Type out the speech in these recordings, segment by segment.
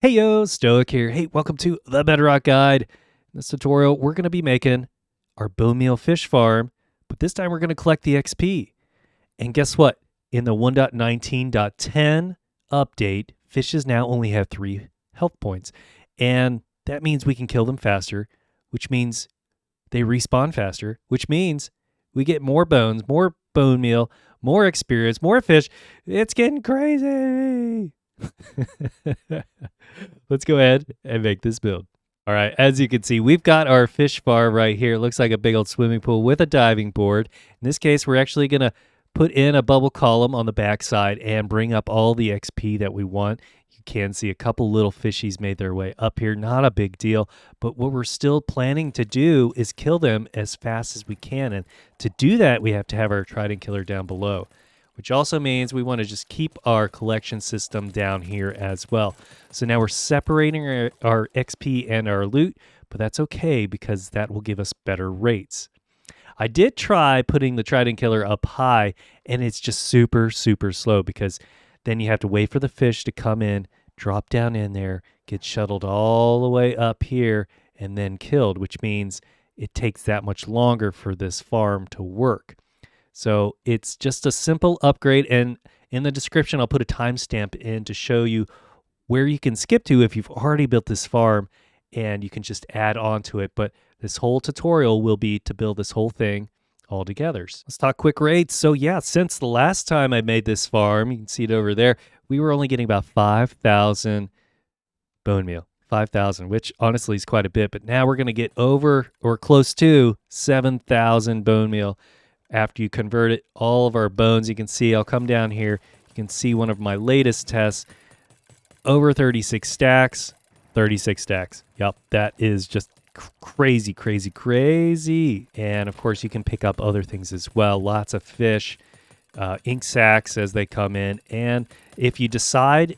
Hey yo, Stoic here. Hey, welcome to the Bedrock Guide. In this tutorial, we're going to be making our bone meal fish farm, but this time we're going to collect the XP. And guess what? In the 1.19.10 update, fishes now only have 3 health points. And that means we can kill them faster, which means they respawn faster, which means we get more bones, more bone meal, more experience, more fish. It's getting crazy. Let's go ahead and make this build. All right, as you can see, we've got our fish farm right here. It looks like a big old swimming pool with a diving board. In this case, we're actually going to put in a bubble column on the backside and bring up all the XP that we want. You can see a couple little fishies made their way up here. Not a big deal, but what we're still planning to do is kill them as fast as we can. And to do that, we have to have our Trident killer down below, which also means we want to just keep our collection system down here as well. So now we're separating our XP and our loot, but that's okay because that will give us better rates. I did try putting the Trident killer up high, and it's just super, super slow because then you have to wait for the fish to come in, drop down in there, get shuttled all the way up here, and then killed, which means it takes that much longer for this farm to work. So it's just a simple upgrade, and in the description I'll put a timestamp in to show you where you can skip to if you've already built this farm, and you can just add on to it. But this whole tutorial will be to build this whole thing all together. Let's talk quick rates. So yeah, since the last time I made this farm, you can see it over there, we were only getting about 5,000 bone meal. 5,000, which honestly is quite a bit, but now we're going to get over or close to 7,000 bone meal. After you convert it, all of our bones, you can see, I'll come down here. You can see one of my latest tests, over 36 stacks, 36 stacks. Yep, that is just crazy, crazy, crazy. And of course, you can pick up other things as well. Lots of fish, ink sacks as they come in. And if you decide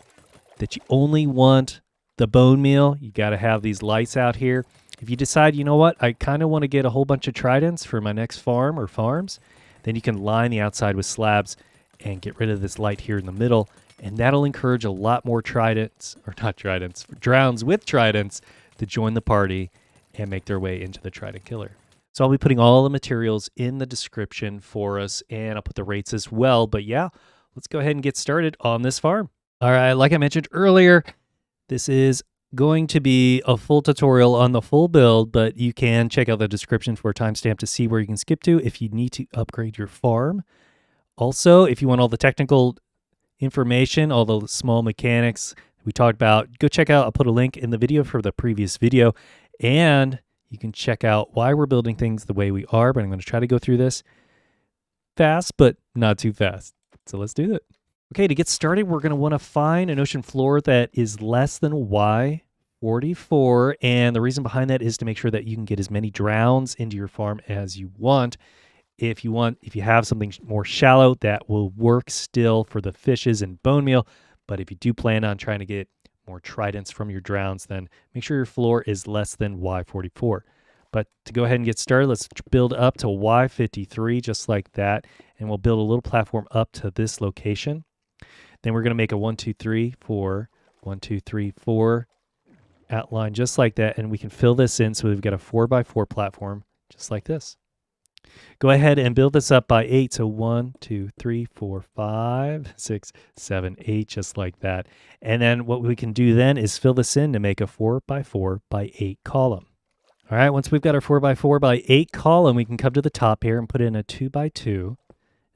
that you only want the bone meal, you got to have these lights out here. If you decide, you know what, I kind of want to get a whole bunch of tridents for my next farm or farms, then you can line the outside with slabs and get rid of this light here in the middle, and that'll encourage a lot more tridents, or not tridents, drowns with tridents to join the party and make their way into the Trident killer. So I'll be putting all the materials in the description for us, and I'll put the rates as well. But yeah, let's go ahead and get started on this farm. All right, like I mentioned earlier, this is going to be a full tutorial on the full build, but you can check out the description for a timestamp to see where you can skip to if you need to upgrade your farm. Also, if you want all the technical information, all the small mechanics we talked about, go check out, I'll put a link in the video for the previous video, and you can check out why we're building things the way we are, but I'm going to try to go through this fast, but not too fast. So let's do it. Okay, to get started, we're going to want to find an ocean floor that is less than Y44, and the reason behind that is to make sure that you can get as many drowns into your farm as you want. If you have something more shallow, that will work still for the fishes and bone meal, but if you do plan on trying to get more tridents from your drowns, then make sure your floor is less than Y44. But to go ahead and get started, let's build up to Y53 just like that, and we'll build a little platform up to this location. Then we're going to make a 1, 2, 3, 4, 1, 2, 3, 4 outline just like that. And we can fill this in so we've got a 4x4 platform just like this. Go ahead and build this up by 8. So 1, 2, 3, 4, 5, 6, 7, 8, just like that. And then what we can do then is fill this in to make a 4x4x8 column. All right, once we've got our 4x4x8 column, we can come to the top here and put in a 2x2.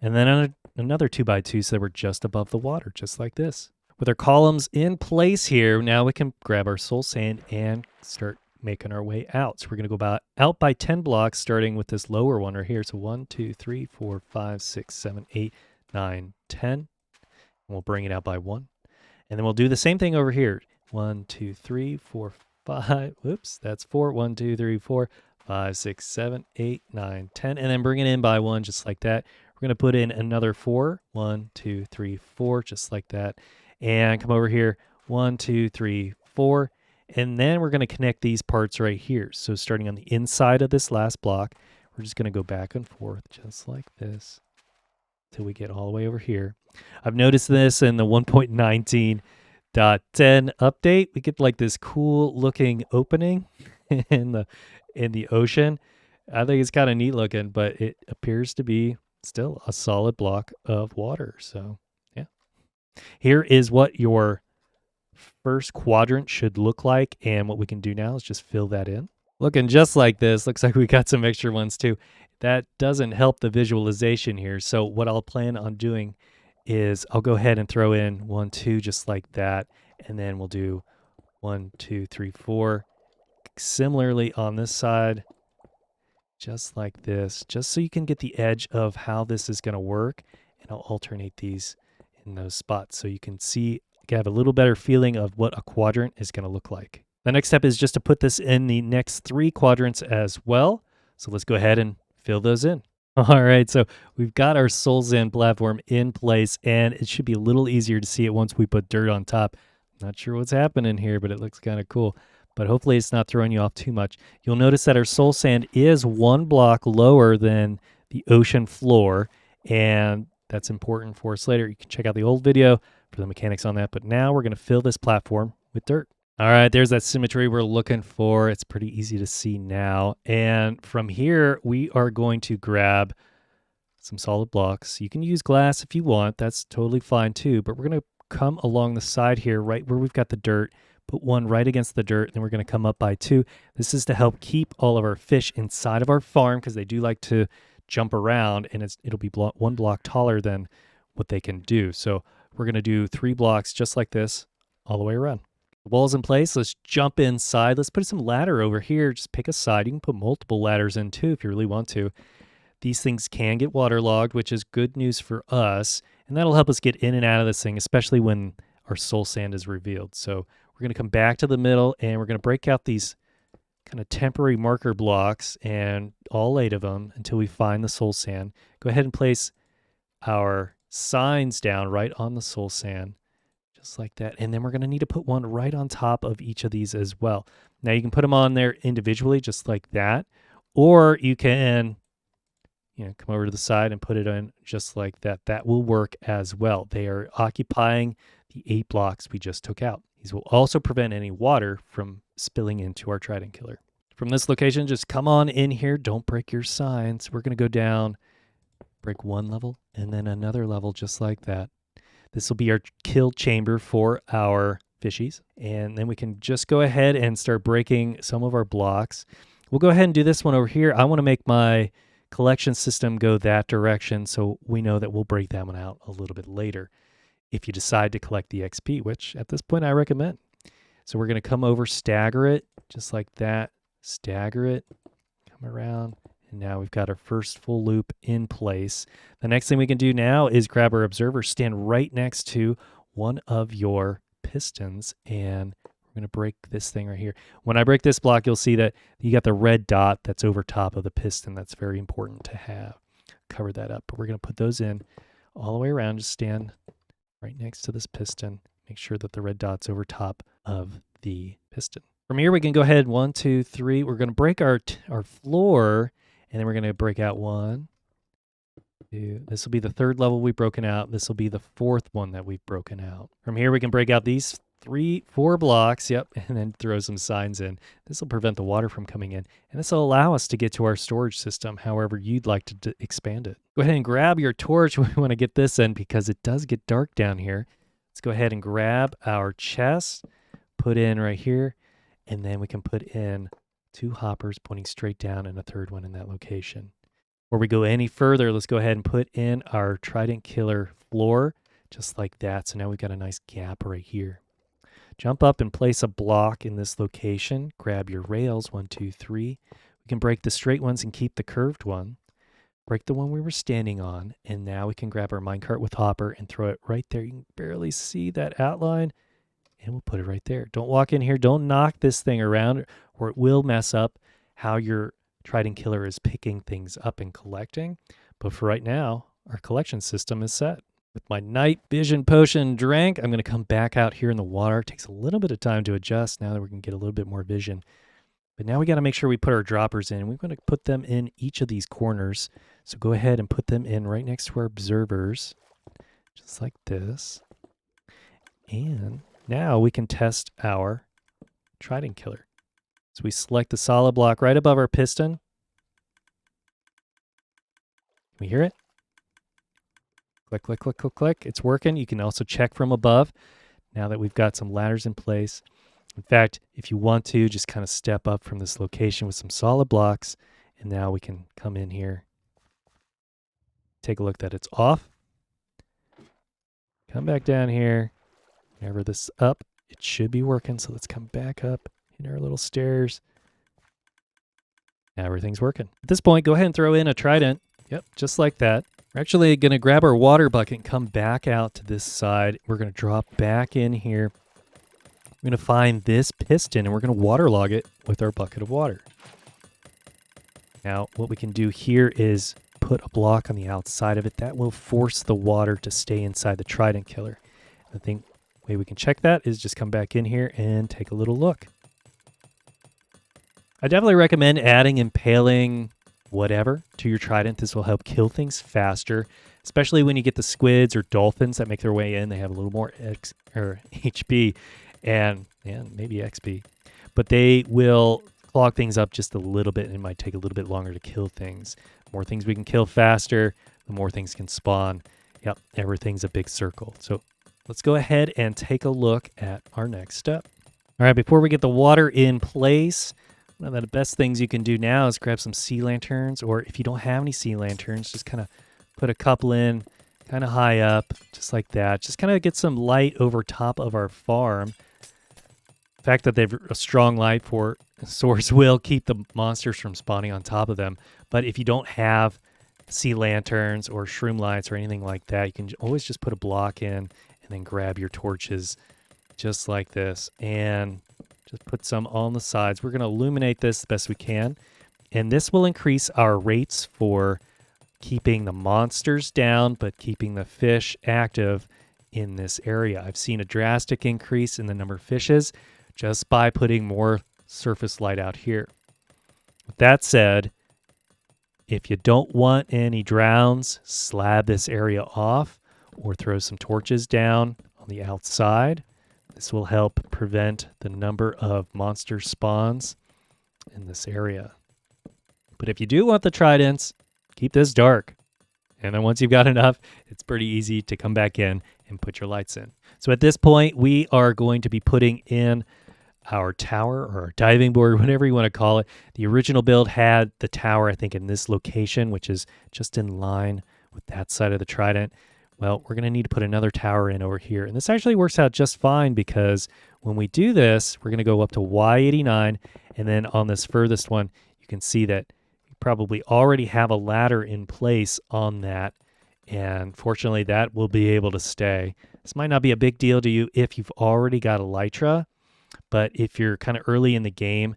And then another 2x2 so that we're just above the water, just like this. With our columns in place here, now we can grab our soul sand and start making our way out. So we're going to go out by 10 blocks, starting with this lower one right here. So 1, 2, 3, 4, 5, 6, 7, 8, 9, 10. And we'll bring it out by 1. And then we'll do the same thing over here. 1, 2, 3, 4, 5. Whoops, that's 4. 1, 2, 3, 4, 5, 6, 7, 8, 9, 10. And then bring it in by 1, just like that. We're going to put in another 4. 1, 2, 3, 4, just like that. And come over here. 1, 2, 3, 4. And then we're going to connect these parts right here. So starting on the inside of this last block, we're just going to go back and forth just like this till we get all the way over here. I've noticed this in the 1.19 1.10 update. We get like this cool looking opening in the ocean. I think it's kind of neat looking, but it appears to be still a solid block of water. So yeah, here is what your first quadrant should look like, and what we can do now is just fill that in. Looking just like this. Looks like we got some extra ones too. That doesn't help the visualization here. So what I'll plan on doing is I'll go ahead and throw in 1, 2, just like that. And then we'll do 1, 2, 3, 4. Similarly on this side, just like this, just so you can get the edge of how this is going to work. And I'll alternate these in those spots so you can see, have a little better feeling of what a quadrant is going to look like. The next step is just to put this in the next 3 quadrants as well. So let's go ahead and fill those in. All right, so we've got our soul sand platform in place, and it should be a little easier to see it once we put dirt on top. Not sure what's happening here, but it looks kind of cool. But hopefully it's not throwing you off too much. You'll notice that our soul sand is 1 block lower than the ocean floor, and that's important for us later. You can check out the old video for the mechanics on that, but now we're going to fill this platform with dirt. All right, there's that symmetry we're looking for. It's pretty easy to see now. And from here, we are going to grab some solid blocks. You can use glass if you want. That's totally fine too. But we're going to come along the side here, right where we've got the dirt, put one right against the dirt, and then we're going to come up by 2. This is to help keep all of our fish inside of our farm because they do like to jump around, and it'll be 1 block taller than what they can do. So we're going to do 3 blocks just like this all the way around. The wall's in place. Let's jump inside. Let's put some ladder over here. Just pick a side. You can put multiple ladders in too if you really want to. These things can get waterlogged, which is good news for us. And that'll help us get in and out of this thing, especially when our soul sand is revealed. So we're going to come back to the middle, and we're going to break out these kind of temporary marker blocks, and all 8 of them until we find the soul sand. Go ahead and place our signs down right on the soul sand. Just like that. And then we're going to need to put one right on top of each of these as well. Now you can put them on there individually just like that, or you can, come over to the side and put it in just like that. That will work as well. They are occupying the 8 blocks we just took out. These will also prevent any water from spilling into our Trident killer. From this location, just come on in here. Don't break your signs. We're going to go down, break 1 level, and then another level just like that. This will be our kill chamber for our fishies. And then we can just go ahead and start breaking some of our blocks. We'll go ahead and do this one over here. I want to make my collection system go that direction, so we know that we'll break that one out a little bit later if you decide to collect the XP, which at this point I recommend. So we're going to come over, stagger it, just like that. Stagger it, come around. And now we've got our first full loop in place. The next thing we can do now is grab our observer, stand right next to one of your pistons, and we're going to break this thing right here. When I break this block, you'll see that you got the red dot that's over top of the piston. That's very important to have. Cover that up. But we're going to put those in all the way around. Just stand right next to this piston. Make sure that the red dot's over top of the piston. From here, we can go ahead 1, 2, 3. We're going to break our floor. And then we're going to break out 1, 2. This will be the 3rd level we've broken out. This will be the 4th one that we've broken out. From here, we can break out these 3, 4 blocks. Yep. And then throw some signs in. This will prevent the water from coming in. And this will allow us to get to our storage system however you'd like to expand it. Go ahead and grab your torch. We want to get this in because it does get dark down here. Let's go ahead and grab our chest, put in right here, and then we can put in 2 hoppers pointing straight down and a 3rd one in that location. Before we go any further, let's go ahead and put in our Trident killer floor just like that. So now we've got a nice gap right here. Jump up and place a block in this location. Grab your rails, 1, 2, 3. We can break the straight ones and keep the curved one. Break the one we were standing on. And now we can grab our minecart with hopper and throw it right there. You can barely see that outline. And we'll put it right there. Don't walk in here. Don't knock this thing around, or it will mess up how your Trident killer is picking things up and collecting. But for right now, our collection system is set. With my night vision potion drank, I'm going to come back out here in the water. It takes a little bit of time to adjust now that we can get a little bit more vision. But now we got to make sure we put our droppers in. We're going to put them in each of these corners. So go ahead and put them in right next to our observers, just like this. And Now we can test our Trident killer. So we select the solid block right above our piston. Can we hear it? Click, click, click, click, click. It's working. You can also check from above now that we've got some ladders in place. In fact, if you want to, just kind of step up from this location with some solid blocks. And now we can come in here, take a look that it's off. Come back down here. Whenever this is up, it should be working. So let's come back up in our little stairs. Now everything's working. At this point, go ahead and throw in a Trident. Yep, just like that. We're actually going to grab our water bucket and come back out to this side. We're going to drop back in here. We're going to find this piston and we're going to waterlog it with our bucket of water. Now, what we can do here is put a block on the outside of it. That will force the water to stay inside the Trident killer. I think the way we can check that is just come back in here and take a little look. I definitely recommend adding Impaling whatever to your Trident. This will help kill things faster, especially when you get the squids or dolphins that make their way in. They have a little more HP and maybe XP, but they will clog things up just a little bit and it might take a little bit longer to kill things. The more things we can kill faster, the more things can spawn. Yep, everything's a big circle. So let's go ahead and take a look at our next step. All right, before we get the water in place, one of the best things you can do now is grab some sea lanterns, or if you don't have any sea lanterns, just kind of put a couple in kind of high up, just like that. Just kind of get some light over top of our farm. The fact that they've a strong light for source will keep the monsters from spawning on top of them. But if you don't have sea lanterns or shroom lights or anything like that, you can always just put a block in and then grab your torches just like this and just put some on the sides. We're going to illuminate this the best we can. And this will increase our rates for keeping the monsters down, but keeping the fish active in this area. I've seen a drastic increase in the number of fishes just by putting more surface light out here. With that said, if you don't want any drowns, slab this area off or throw some torches down on the outside. This will help prevent the number of monster spawns in this area. But if you do want the tridents, keep this dark. And then once you've got enough, it's pretty easy to come back in and put your lights in. So at this point, we are going to be putting in our tower or our diving board, whatever you want to call it. The original build had the tower, I think, in this location, which is just in line with that side of the trident. Well, we're going to need to put another tower in over here. And this actually works out just fine because when we do this, we're going to go up to Y89. And then on this furthest one, you can see that you probably already have a ladder in place on that. And fortunately, that will be able to stay. This might not be a big deal to you if you've already got Elytra. But if you're kind of early in the game,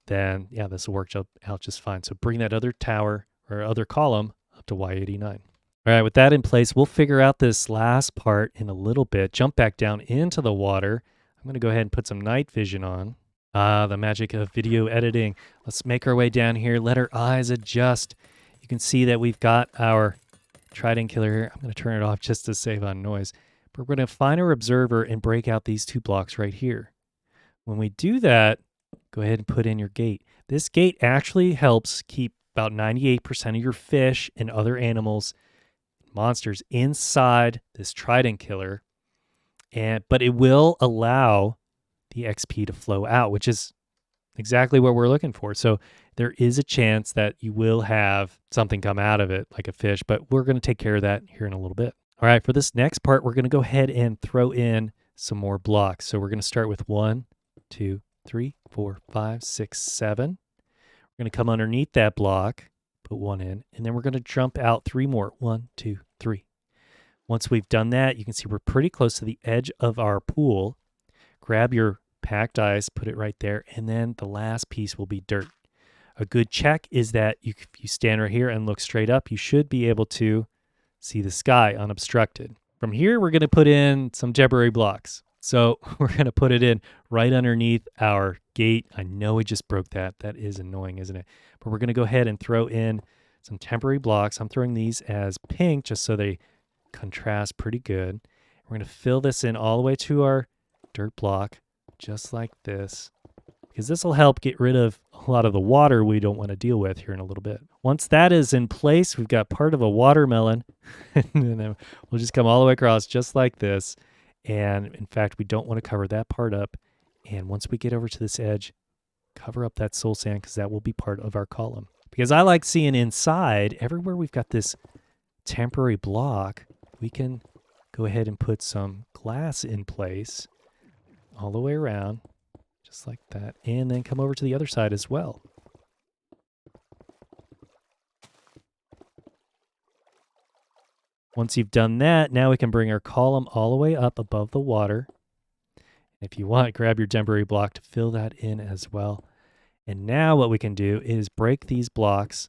then yeah, this will work out just fine. So bring that other tower or other column up to Y89. All right, with that in place, we'll figure out this last part in a little bit. Jump back down into the water. I'm going to go ahead and put some night vision on. The magic of video editing. Let's make our way down here. Let our eyes adjust. You can see that we've got our Trident killer here. I'm going to turn it off just to save on noise. But we're going to find our observer and break out these two blocks right here. When we do that, go ahead and put in your gate. This gate actually helps keep about 98% of your fish and other animals, monsters inside this Trident killer, but it will allow the XP to flow out, which is exactly what we're looking for. So there is a chance that you will have something come out of it, like a fish, but we're going to take care of that here in a little bit. All right, for this next part, we're going to go ahead and throw in some more blocks. So we're going to start with 1, 2, 3, 4, 5, 6, 7. We're going to come underneath that block, put 1 in, and then we're going to jump out 3 more. 1, 2, 3. Once we've done that, you can see we're pretty close to the edge of our pool. Grab your packed ice, put it right there, and then the last piece will be dirt. A good check is that if you stand right here and look straight up, you should be able to see the sky unobstructed. From here, we're going to put in some temporary blocks. So we're going to put it in right underneath our gate. I know we just broke that. That is annoying, isn't it? But we're going to go ahead and throw in some temporary blocks. I'm throwing these as pink just so they contrast pretty good. We're going to fill this in all the way to our dirt block just like this, because this will help get rid of a lot of the water we don't want to deal with here in a little bit. Once that is in place, we've got part of a watermelon, and then we'll just come all the way across just like this. And in fact, we don't want to cover that part up. And once we get over to this edge, cover up that soul sand, because that will be part of our column. Because I like seeing inside, everywhere we've got this temporary block, we can go ahead and put some glass in place all the way around, just like that, and then come over to the other side as well. Once you've done that, now we can bring our column all the way up above the water. If you want, grab your temporary block to fill that in as well. And now what we can do is break these blocks.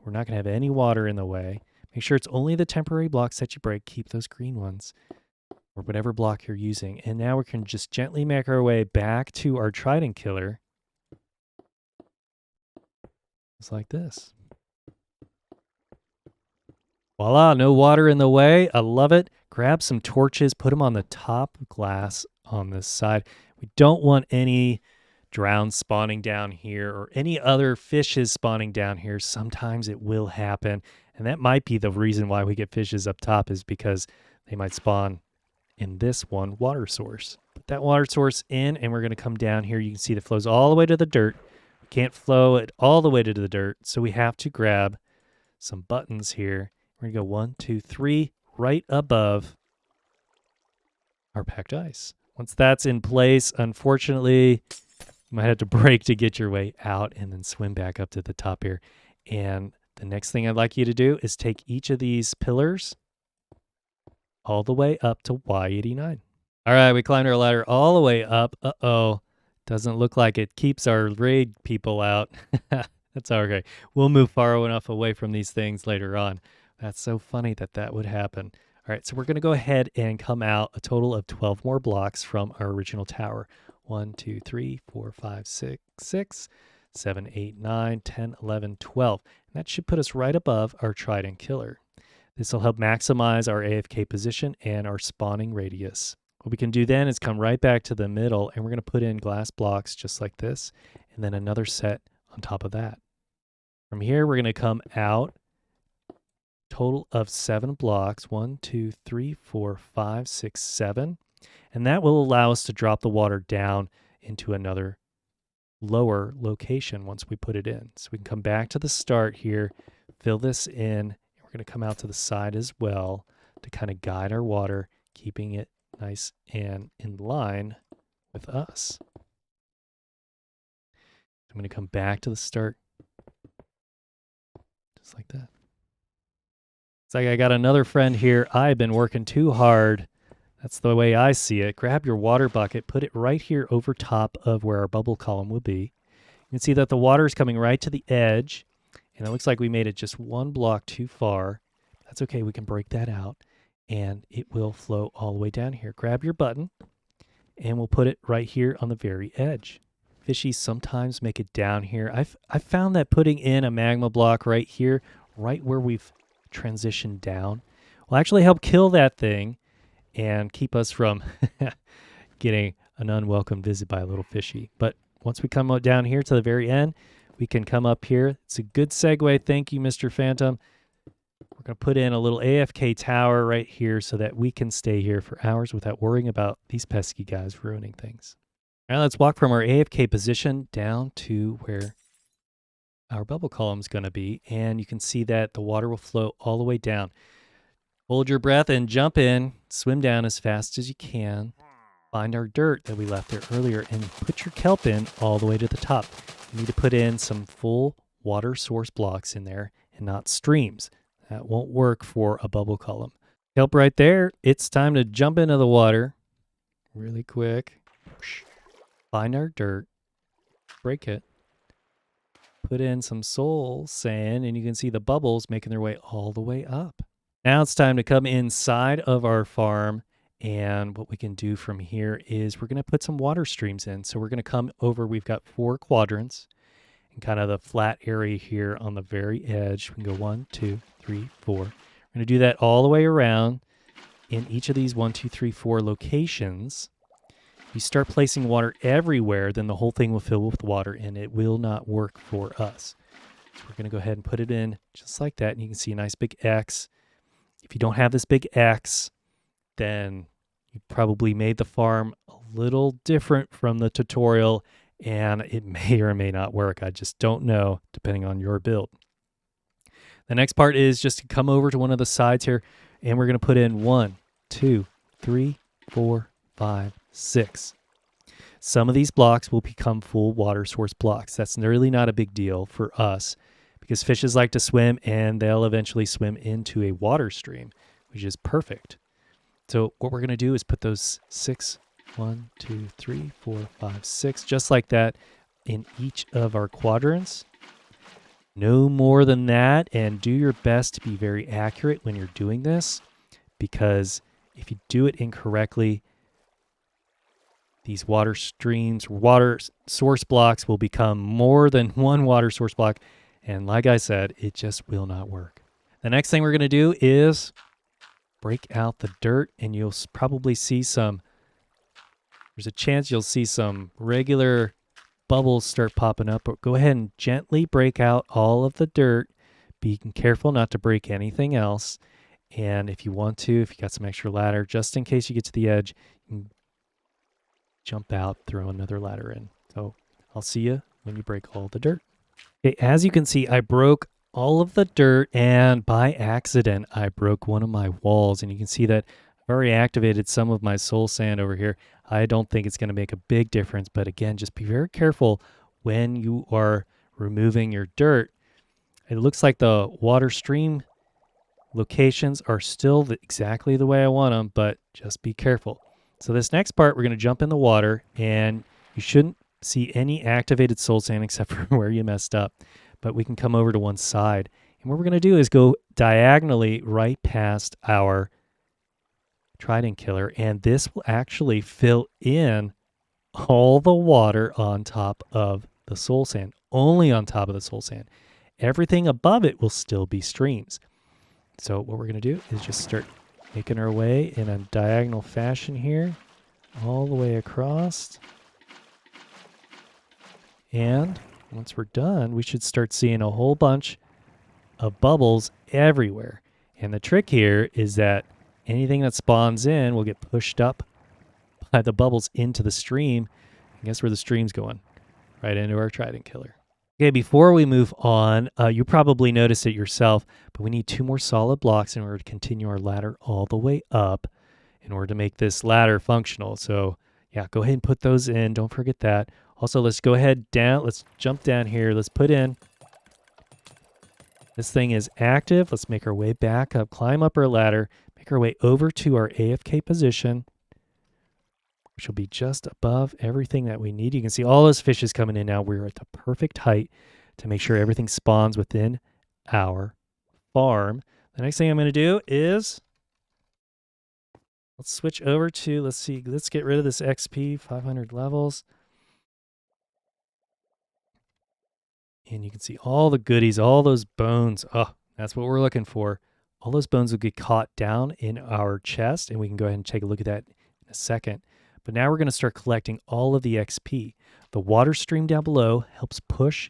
We're not going to have any water in the way. Make sure it's only the temporary blocks that you break. Keep those green ones, or whatever block you're using. And now we can just gently make our way back to our Trident killer. Just like this. Voila, no water in the way. I love it. Grab some torches, put them on the top glass on this side. We don't want any drowns spawning down here or any other fishes spawning down here. Sometimes it will happen. And that might be the reason why we get fishes up top, is because they might spawn in this one water source. Put that water source in, and we're going to come down here. You can see that flows all the way to the dirt. We can't flow it all the way to the dirt, so we have to grab some buttons here. We're going to go 1, 2, 3 right above our packed ice. Once that's in place, unfortunately, you might have to brake to get your way out and then swim back up to the top here. And the next thing I'd like you to do is take each of these pillars all the way up to Y89. All right, we climbed our ladder all the way up. Uh-oh, doesn't look like it keeps our raid people out. That's okay. We'll move far enough away from these things later on. That's so funny that that would happen. All right, so we're going to go ahead and come out a total of 12 more blocks from our original tower. 1, 2, 3, 4, 5, 6, 7, 8, 9, 10, 11, 12. And that should put us right above our Trident killer. This will help maximize our AFK position and our spawning radius. What we can do then is come right back to the middle, and we're going to put in glass blocks just like this, and then another set on top of that. From here, we're going to come out total of 7 blocks. 1, 2, 3, 4, 5, 6, 7. And that will allow us to drop the water down into another lower location once we put it in. So we can come back to the start here, fill this in. We're going to come out to the side as well to kind of guide our water, keeping it nice and in line with us. I'm going to come back to the start just like that. It's like I got another friend here. I've been working too hard. That's the way I see it. Grab your water bucket, put it right here over top of where our bubble column will be. You can see that the water is coming right to the edge, and it looks like we made it just 1 block too far. That's okay. We can break that out, and it will flow all the way down here. Grab your button, and we'll put it right here on the very edge. Fishies sometimes make it down here. I've found that putting in a magma block right here, right where we've transitioned down, will actually help kill that thing and keep us from getting an unwelcome visit by a little fishy. But once we come down here to the very end, we can come up here. It's a good segue. Thank you, Mr. Phantom. We're going to put in a little AFK tower right here so that we can stay here for hours without worrying about these pesky guys ruining things. Now let's walk from our AFK position down to where our bubble column is going to be, and you can see that the water will flow all the way down. Hold your breath and jump in, swim down as fast as you can, find our dirt that we left there earlier, and put your kelp in all the way to the top. You need to put in some full water source blocks in there and not streams. That won't work for a bubble column. Kelp right there. It's time to jump into the water really quick. Find our dirt, break it, put in some soul sand, and you can see the bubbles making their way all the way up. Now it's time to come inside of our farm, and what we can do from here is we're going to put some water streams in. So we're going to come over, we've got 4 quadrants, and kind of the flat area here on the very edge. We can go 1, 2, 3, 4. We're going to do that all the way around in each of these 1, 2, 3, 4 locations. you start placing water everywhere, then the whole thing will fill with water and it will not work for us. So we're going to go ahead and put it in just like that. And you can see a nice big X. If you don't have this big X, then you probably made the farm a little different from the tutorial and it may or may not work. I just don't know, depending on your build. The next part is just to come over to one of the sides here, and we're going to put in 1, 2, 3, 4, 5, 6. Some of these blocks will become full water source blocks. That's really not a big deal for us because fishes like to swim and they'll eventually swim into a water stream, which is perfect. So what we're going to do is put those 6, 1, 2, 3, 4, 5, 6, just like that in each of our quadrants. No more than that, and do your best to be very accurate when you're doing this, because if you do it incorrectly, these water streams, water source blocks will become more than one water source block, and like I said, it just will not work. The next thing we're going to do is break out the dirt, and you'll probably see there's a chance you'll see some regular bubbles start popping up, but go ahead and gently break out all of the dirt. Be careful not to break anything else. And if you want to, if you got some extra ladder, just in case you get to the edge, you can jump out, throw another ladder in. So I'll see you when you break all the dirt. Okay, as you can see, I broke all of the dirt, and by accident, I broke one of my walls. And you can see that I've already activated some of my soul sand over here. I don't think it's going to make a big difference, but again, just be very careful when you are removing your dirt. It looks like the water stream locations are still exactly the way I want them, but just be careful. So this next part, we're going to jump in the water, and you shouldn't see any activated soul sand except for where you messed up, but we can come over to one side. And what we're going to do is go diagonally right past our Trident killer, and this will actually fill in all the water on top of the soul sand, only on top of the soul sand. Everything above it will still be streams. So what we're going to do is just start making our way in a diagonal fashion here, all the way across. And once we're done, we should start seeing a whole bunch of bubbles everywhere. And the trick here is that anything that spawns in will get pushed up by the bubbles into the stream. And guess where the stream's going? Right into our Trident killer. Okay, before we move on, you probably noticed it yourself, but we need 2 more solid blocks in order to continue our ladder all the way up in order to make this ladder functional. So yeah, go ahead and put those in. Don't forget that. Also, let's go ahead down. Let's jump down here. Let's put in. This thing is active. Let's make our way back up, climb up our ladder, make our way over to our AFK position, which will be just above everything that we need. You can see all those fishes coming in now. We're at the perfect height to make sure everything spawns within our farm. The next thing I'm going to do is let's switch over to, let's get rid of this XP, 500 levels. And you can see all the goodies, all those bones. Oh, that's what we're looking for. All those bones will get caught down in our chest, and we can go ahead and take a look at that in a second. But now we're going to start collecting all of the XP. The water stream down below helps push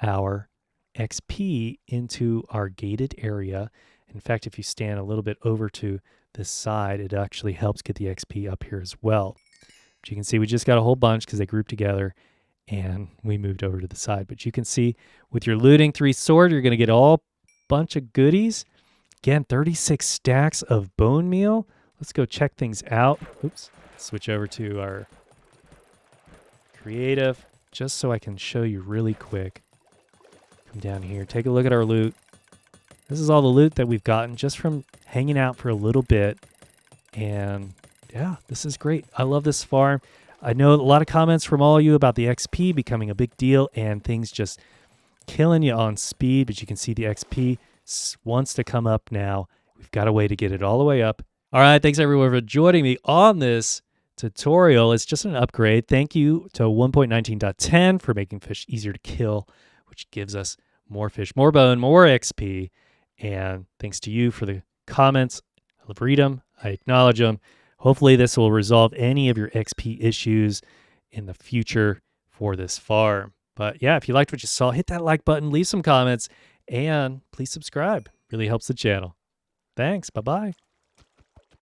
our XP into our gated area. In fact, if you stand a little bit over to this side, it actually helps get the XP up here as well. But you can see we just got a whole bunch because they grouped together, and we moved over to the side. But you can see with your looting 3 sword, you're going to get all bunch of goodies. Again, 36 stacks of bone meal. Let's go check things out. Oops. Switch over to our creative just so I can show you really quick. Come down here. Take a look at our loot. This is all the loot that we've gotten just from hanging out for a little bit. And yeah, this is great. I love this farm. I know a lot of comments from all of you about the XP becoming a big deal and things just killing you on speed, but you can see the XP wants to come up now. We've got a way to get it all the way up. All right, thanks everyone for joining me on this tutorial. It's just an upgrade. Thank you to 1.19.10 for making fish easier to kill, which gives us more fish, more bone, more XP. And thanks to you for the comments. I read them. I acknowledge them. Hopefully this will resolve any of your XP issues in the future for this farm. But yeah, if you liked what you saw, hit that like button, leave some comments, and please subscribe. Really helps the channel. Thanks. Bye-bye.